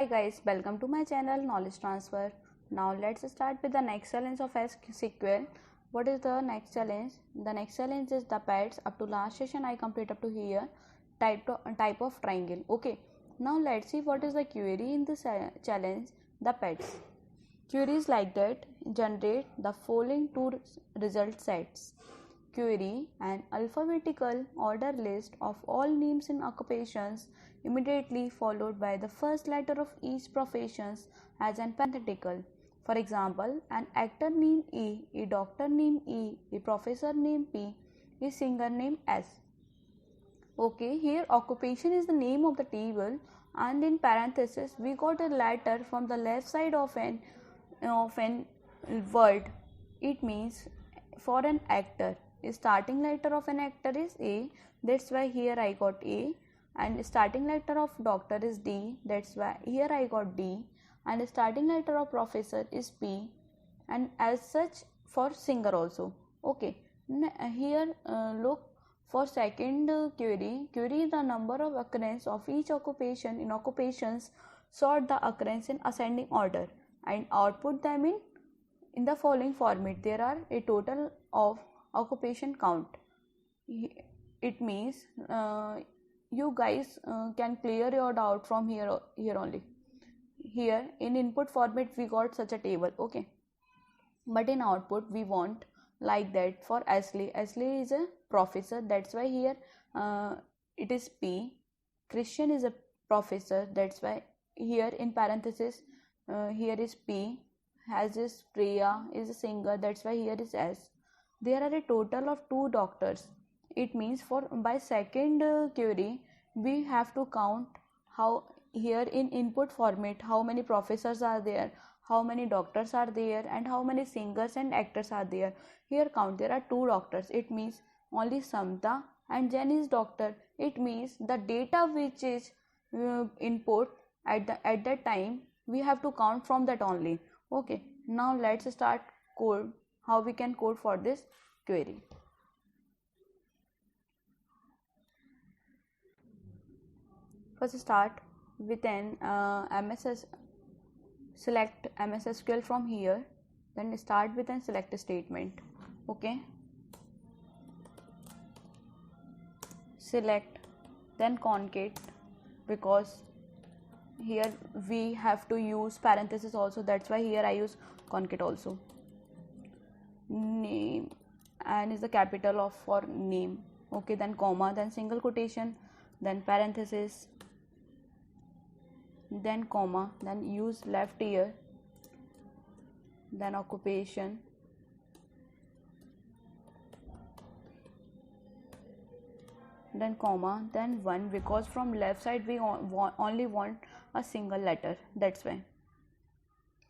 Hi guys, welcome to my channel Knowledge Transfer. Now let's start with the next challenge of SQL. What is the next challenge? The next challenge is the pets. Up to last session I complete up to here. Type of triangle. Okay. Now let's see what is the query in this challenge. The pets. Query is like that. Generate the following two result sets. Query an alphabetical order list of all names in occupations immediately followed by the first letter of each profession as an parenthetical. For example, an actor named E, a doctor named E, a professor named P, a singer named S. Okay, here occupation is the name of the table, and in parenthesis we got a letter from the left side of an word. It means for an actor, starting letter of an actor is A, that's why here I got A, and starting letter of doctor is D, that's why here I got D, and starting letter of professor is P, and as such for singer also. Okay, here look for second query the number of occurrence of each occupation in occupations. Sort the occurrence in ascending order and output them in the following format. There are a total of occupation count. It means you guys can clear your doubt from here only. Here in input format we got such a table. Okay, but in output we want like that. For Ashley is a professor, that's why here it is P. Christian is a professor, that's why here in parenthesis here is P. As is Priya is a singer, that's why here is S. There are a total of 2 doctors. It means for by second query we have to count how here in input format how many professors are there, how many doctors are there, and how many singers and actors are there. Here count, there are 2 doctors. It means only Samta and Jen is doctor. It means the data which is input at that time we have to count from that only. Okay, now let's start code. How we can code for this query. First start with an select MS SQL from here, then start with an select statement. Okay, select, then concat, because here we have to use parenthesis also, that's why here I use concat also. Name, and is the capital of for name. Okay, then comma, then single quotation, then parenthesis, then comma, then use left ear, then occupation, then comma, then 1, because from left side we only want a single letter, that's why.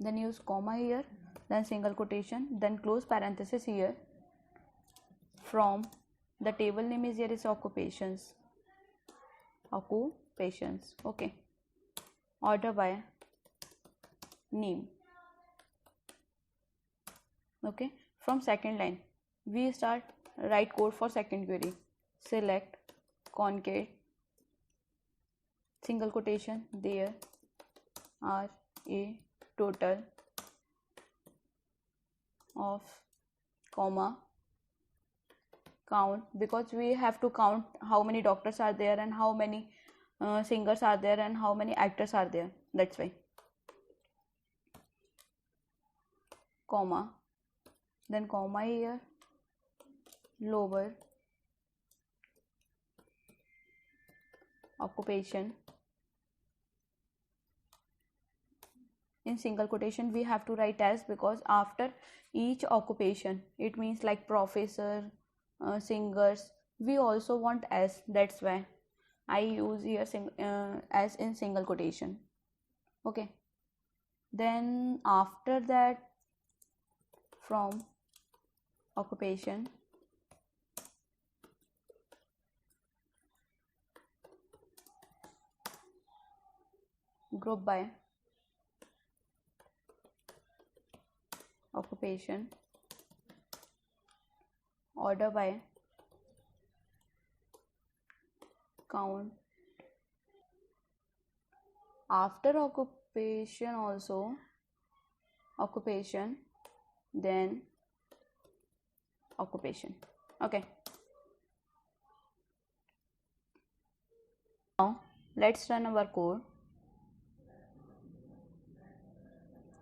Then use comma here, then single quotation, then close parenthesis here. From the table name is here is occupations. Okay, order by name. Okay, from second line we start write code for second query. Select, concat, single quotation, there are a total of comma count, because we have to count how many doctors are there and how many singers are there and how many actors are there, that's why. Comma, then comma here, lower, occupation. In single quotation we have to write as, because after each occupation, it means like professor, singers, we also want S, that's why I use here as in single quotation. Okay, then after that from occupation group by occupation, order by count. After occupation also, occupation, then occupation. Okay, now let's run our code.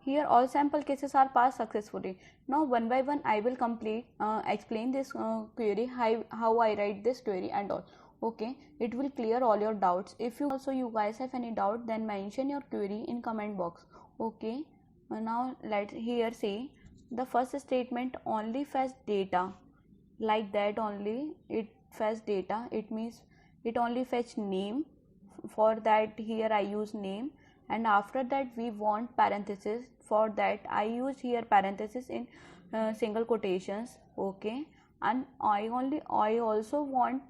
Here all sample cases are passed successfully. Now one by one I will explain this query, how I write this query and all. Okay, it will clear all your doubts. If you guys have any doubt, then mention your query in comment box. Okay, now let's here say the first statement only fetch data, like that only it fetch data. It means it only fetch name. For that here I use name, and after that we want parenthesis. For that I use here parenthesis in single quotations. Okay, and I also want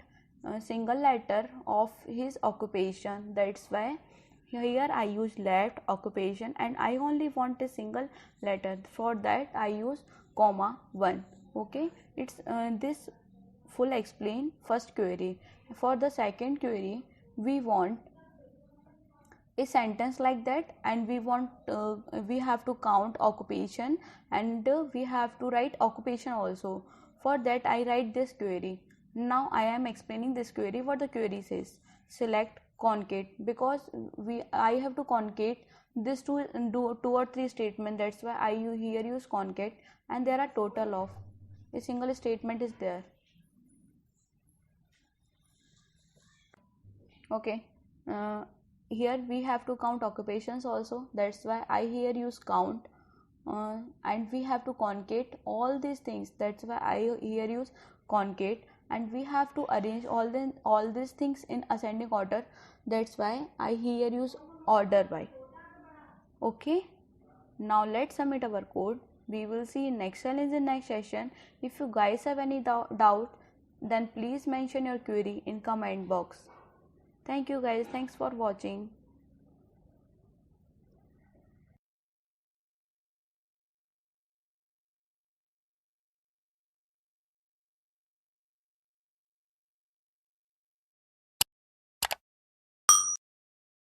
a single letter of his occupation. That's why here I use left occupation, and I only want a single letter. For that I use comma 1. Okay, it's this full explain first query. For the second query we want a sentence like that, and we have to count occupation, and we have to write occupation also. For that I write this query. Now I am explaining this query. What the query says: select concate, because I have to concate this two or three statement. That's why I here use concate, and there are total of a single statement is there. Okay, here we have to count occupations also. That's why I here use count, and we have to concate all these things. That's why I here use concate, and we have to arrange all these things in ascending order. That's why I here use order by. Okay, now let's submit our code. We will see next challenge in next session. If you guys have any doubt, then please mention your query in comment box. Thank you guys. Thanks for watching.